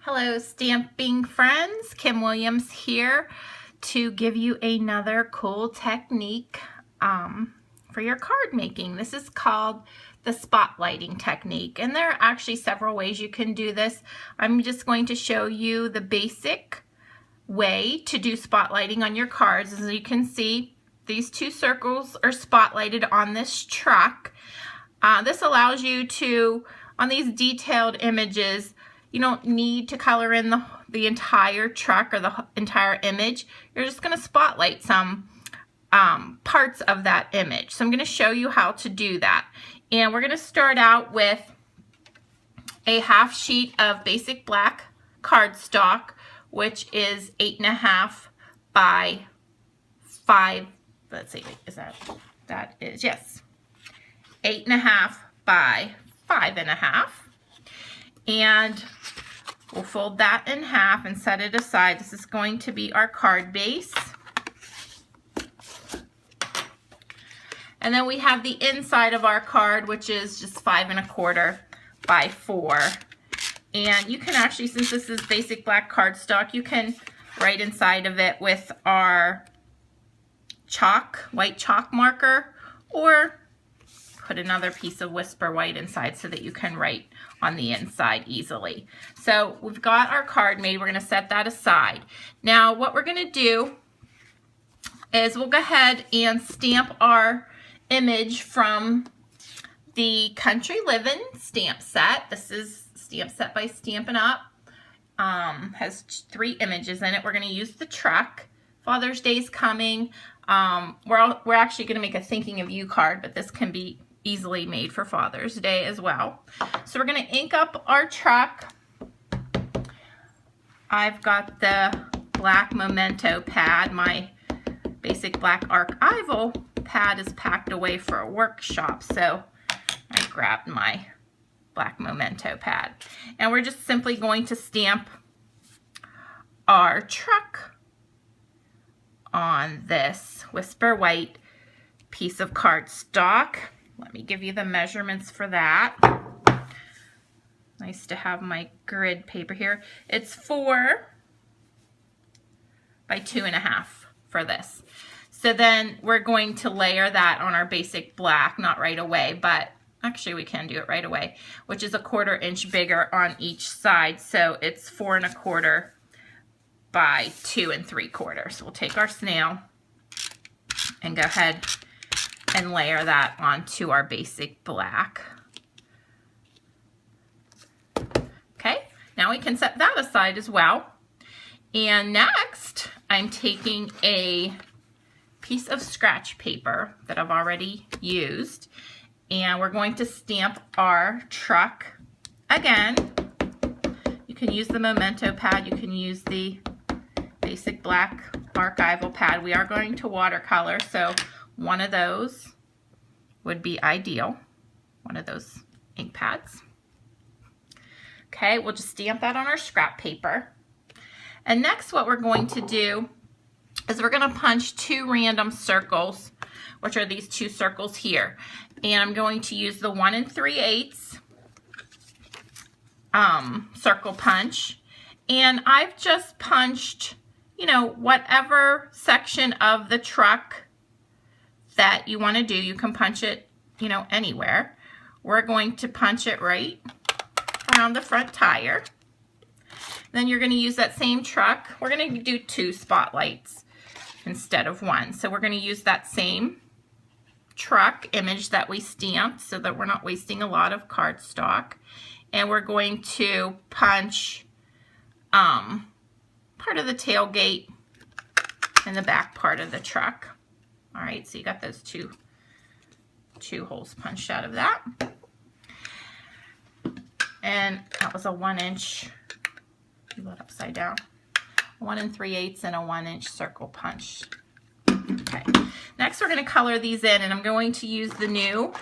Hello stamping friends, Kim Williams here to give you another cool technique for your card making. This is called the spotlighting technique, and there are actually several ways you can do this. I'm just going to show you the basic way to do spotlighting on your cards. As you can see, these two circles are spotlighted on this truck. This allows you to, on these detailed images, you don't need to color in the entire truck or the entire image. You're just going to spotlight some parts of that image. So I'm going to show you how to do that. And we're going to start out with a half sheet of basic black cardstock, which is 8.5 by 5. Let's see, is that is, yes, 8.5 by 5.5. And we'll fold that in half and set it aside. This is going to be our card base. And then we have the inside of our card, which is just 5.25 by 4. And you can actually, since this is basic black cardstock, you can write inside of it with our white chalk marker, or put another piece of Whisper White inside so that you can write on the inside easily. So we've got our card made. We're going to set that aside. Now what we're going to do is we'll go ahead and stamp our image from the Country Living stamp set. This is stamp set by Stampin' Up. Has 3 images in it. We're going to use the truck. Father's Day's coming. We're actually going to make a thinking of you card, but this can be easily made for Father's Day as well. So we're going to ink up our truck. I've got the black Memento pad. My basic black archival pad is packed away for a workshop, so I grabbed my black Memento pad. And we're just simply going to stamp our truck on this Whisper White piece of cardstock. Let me give you the measurements for that. Nice to have my grid paper here. It's 4 by 2.5 for this. So then we're going to layer that on our basic black, not right away, but actually we can do it right away, which is 1/4 inch bigger on each side. So it's 4.25 by 2.75. So we'll take our snail and go ahead and layer that onto our basic black. Okay, now we can set that aside as well. And next, I'm taking a piece of scratch paper that I've already used, and we're going to stamp our truck again. You can use the Memento pad, you can use the basic black archival pad. We are going to watercolor, so one of those would be ideal, one of those ink pads. Okay, we'll just stamp that on our scrap paper. And next what we're going to do is we're going to punch 2 random circles, which are these 2 circles here. And I'm going to use the 1 3/8 circle punch. And I've just punched, you know, whatever section of the truck that you want to do. You can punch it, you know, anywhere. We're going to punch it right around the front tire. Then you're going to use that same truck. We're going to do 2 spotlights instead of 1. So we're going to use that same truck image that we stamped so that we're not wasting a lot of cardstock. And we're going to punch part of the tailgate and the back part of the truck. All right, so you got those two holes punched out of that. And that was a 1 inch, do that upside down, 1 3/8 and a 1 inch circle punch. Okay, next we're going to color these in, and I'm going to use the new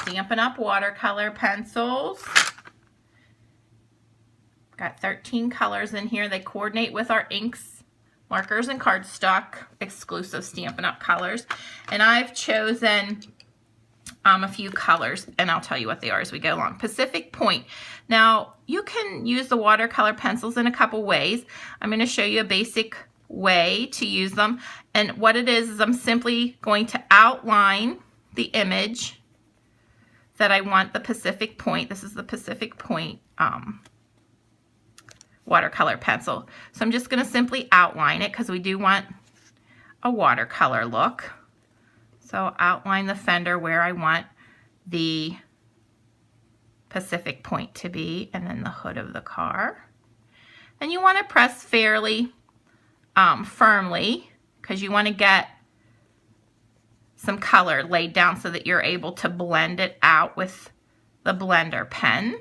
Stampin' Up watercolor pencils. Got 13 colors in here. They coordinate with our inks, markers, and cardstock exclusive Stampin' Up colors. And I've chosen a few colors, and I'll tell you what they are as we go along. Pacific Point. Now, you can use the watercolor pencils in a couple ways. I'm going to show you a basic way to use them. And what it is I'm simply going to outline the image that I want the Pacific Point. This is the Pacific Point watercolor pencil. So I'm just going to simply outline it because we do want a watercolor look. So outline the fender where I want the Pacific Point to be, and then the hood of the car. And you want to press fairly firmly because you want to get some color laid down so that you're able to blend it out with the blender pen.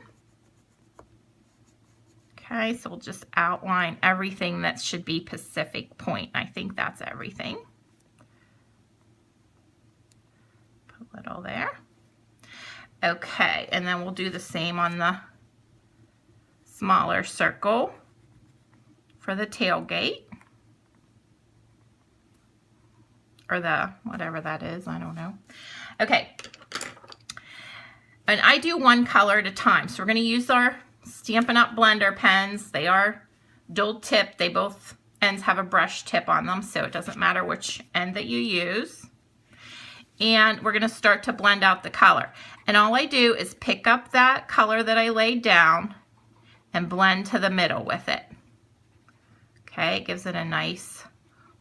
Okay, so we'll just outline everything that should be Pacific Point. I think that's everything. Put a little there. Okay, and then we'll do the same on the smaller circle for the tailgate. Or the, whatever that is, I don't know. Okay, and I do one color at a time. So we're going to use our Stampin' Up! Blender pens. They are dual tip. They both ends have a brush tip on them, so it doesn't matter which end that you use. And we're going to start to blend out the color. And all I do is pick up that color that I laid down and blend to the middle with it. Okay, it gives it a nice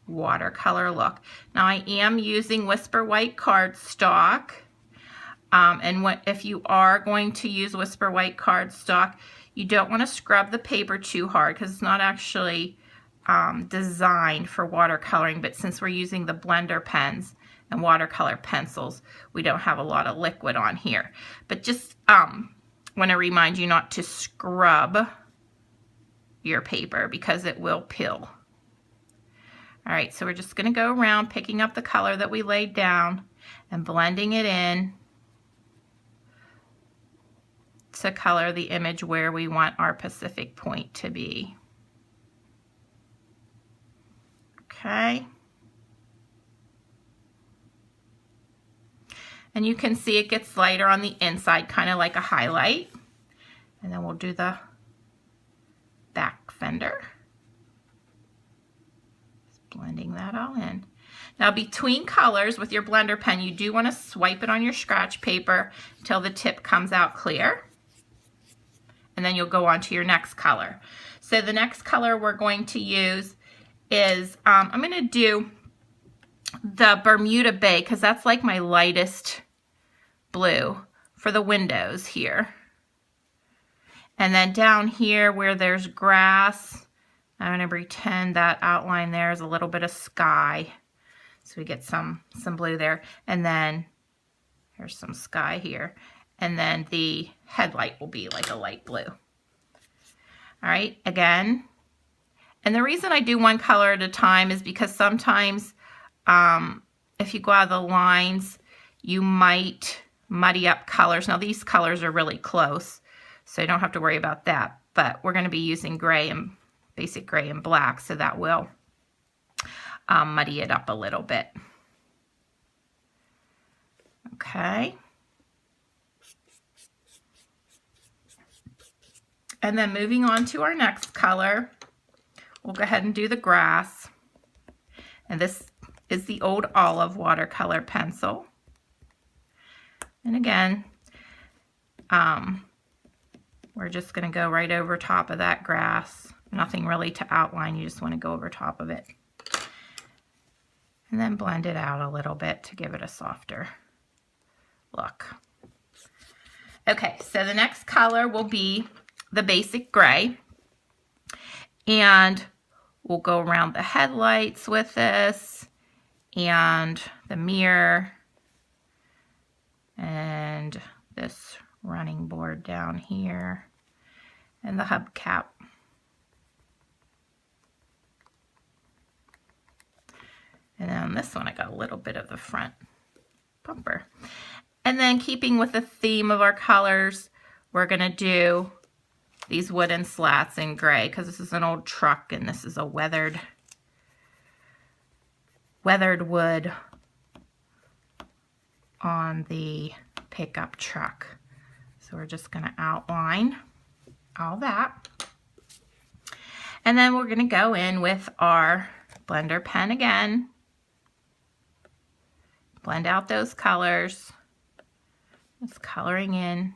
watercolor look. Now I am using Whisper White cardstock. If you are going to use Whisper White cardstock, you don't want to scrub the paper too hard because it's not actually designed for watercoloring, but since we're using the blender pens and watercolor pencils, we don't have a lot of liquid on here. But just want to remind you not to scrub your paper because it will peel. All right, so we're just going to go around picking up the color that we laid down and blending it in to color the image where we want our Pacific Point to be. Okay. And you can see it gets lighter on the inside, kind of like a highlight. And then we'll do the back fender. Just blending that all in. Now between colors with your blender pen, you do want to swipe it on your scratch paper until the tip comes out clear. And then you'll go on to your next color. So the next color we're going to use is, I'm going to do the Bermuda Bay because that's like my lightest blue for the windows here. And then down here where there's grass, I'm going to pretend that outline there is a little bit of sky. So we get some blue there. And then here's some sky here. And then the headlight will be like a light blue. All right, again. And the reason I do one color at a time is because sometimes if you go out of the lines, you might muddy up colors. Now these colors are really close, so you don't have to worry about that. But we're going to be using gray and basic gray and black, so that will muddy it up a little bit. Okay. And then moving on to our next color, we'll go ahead and do the grass. And this is the Old Olive watercolor pencil. And again, we're just going to go right over top of that grass. Nothing really to outline, you just want to go over top of it. And then blend it out a little bit to give it a softer look. Okay, so the next color will be the basic gray. And we'll go around the headlights with this and the mirror and this running board down here and the hubcap. And then on this one, I got a little bit of the front bumper. And then keeping with the theme of our colors, we're going to do these wooden slats in gray because this is an old truck and this is a weathered wood on the pickup truck. So we're just going to outline all that. And then we're going to go in with our blender pen again. Blend out those colors. Just coloring in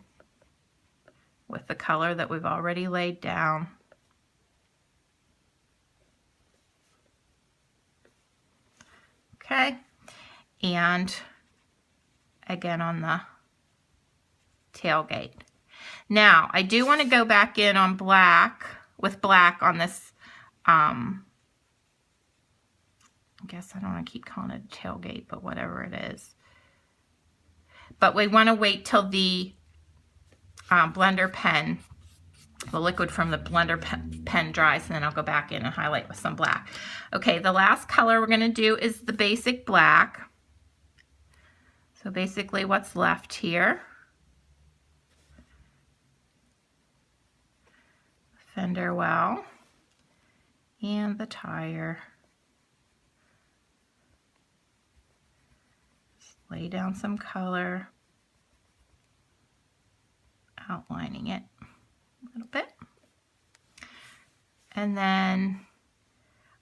with the color that we've already laid down. Okay, and again on the tailgate. Now, I do want to go back in on black, with black on this, I guess I don't want to keep calling it a tailgate, but whatever it is. But we want to wait till the blender pen, the liquid from the blender pen dries, and then I'll go back in and highlight with some black. Okay, the last color we're going to do is the basic black. So basically what's left here. Fender well and the tire. Just lay down some color, outlining it a little bit. And then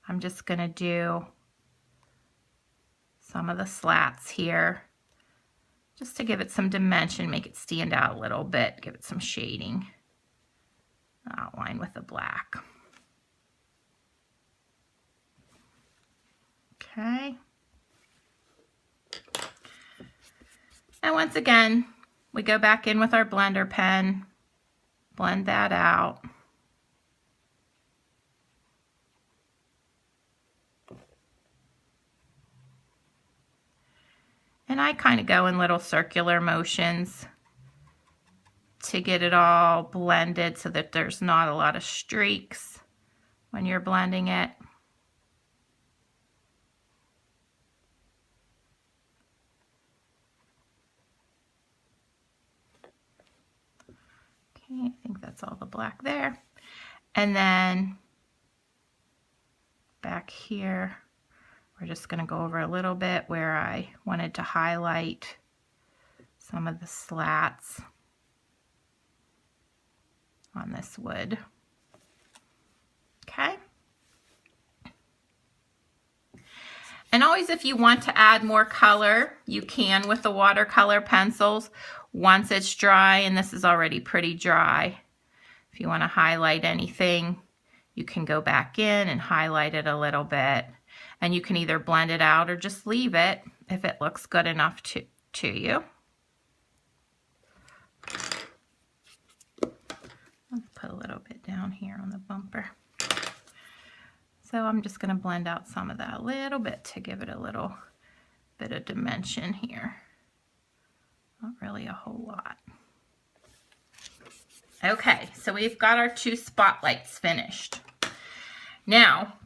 I'm just going to do some of the slats here just to give it some dimension, make it stand out a little bit, give it some shading. Outline with the black. Okay. And once again, we go back in with our blender pen, blend that out. And I kind of go in little circular motions to get it all blended so that there's not a lot of streaks when you're blending it. Okay, I think that's all the black there. And then back here, we're just going to go over a little bit where I wanted to highlight some of the slats on this wood. Okay. And always, if you want to add more color, you can with the watercolor pencils once it's dry, and this is already pretty dry. If you want to highlight anything, you can go back in and highlight it a little bit, and you can either blend it out or just leave it if it looks good enough to you. Let's put a little bit down here on the bumper. So I'm just going to blend out some of that a little bit to give it a little bit of dimension here. Not really a whole lot. Okay, so we've got our two spotlights finished. Now,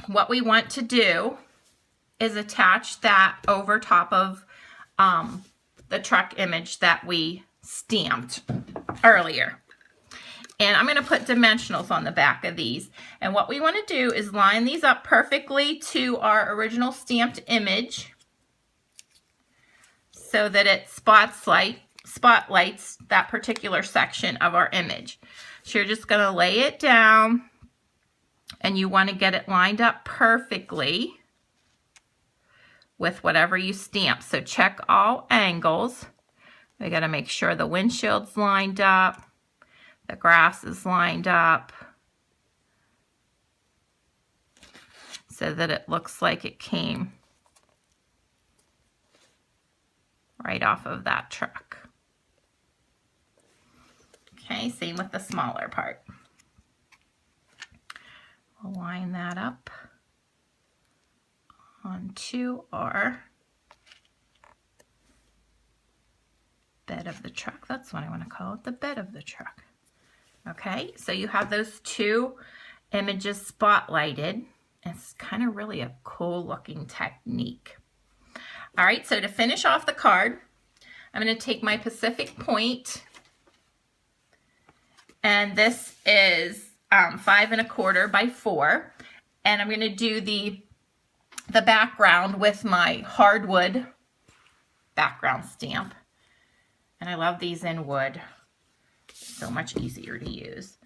what we want to do is attach that over top of the truck image that we stamped earlier. And I'm going to put dimensionals on the back of these. And what we want to do is line these up perfectly to our original stamped image so that it spotlights that particular section of our image. So you're just going to lay it down, and you want to get it lined up perfectly with whatever you stamp. So check all angles. We got to make sure the windshield's lined up. The grass is lined up so that it looks like it came right off of that truck. Okay, same with the smaller part. We'll line that up onto our bed of the truck. That's what I want to call it, the bed of the truck. Okay, so you have those two images spotlighted. It's kind of really a cool looking technique. All right, so to finish off the card, I'm going to take my Pacific Point, and this is 5 1/4 by 4, and I'm going to do the background with my hardwood background stamp. And I love these in wood. So much easier to use.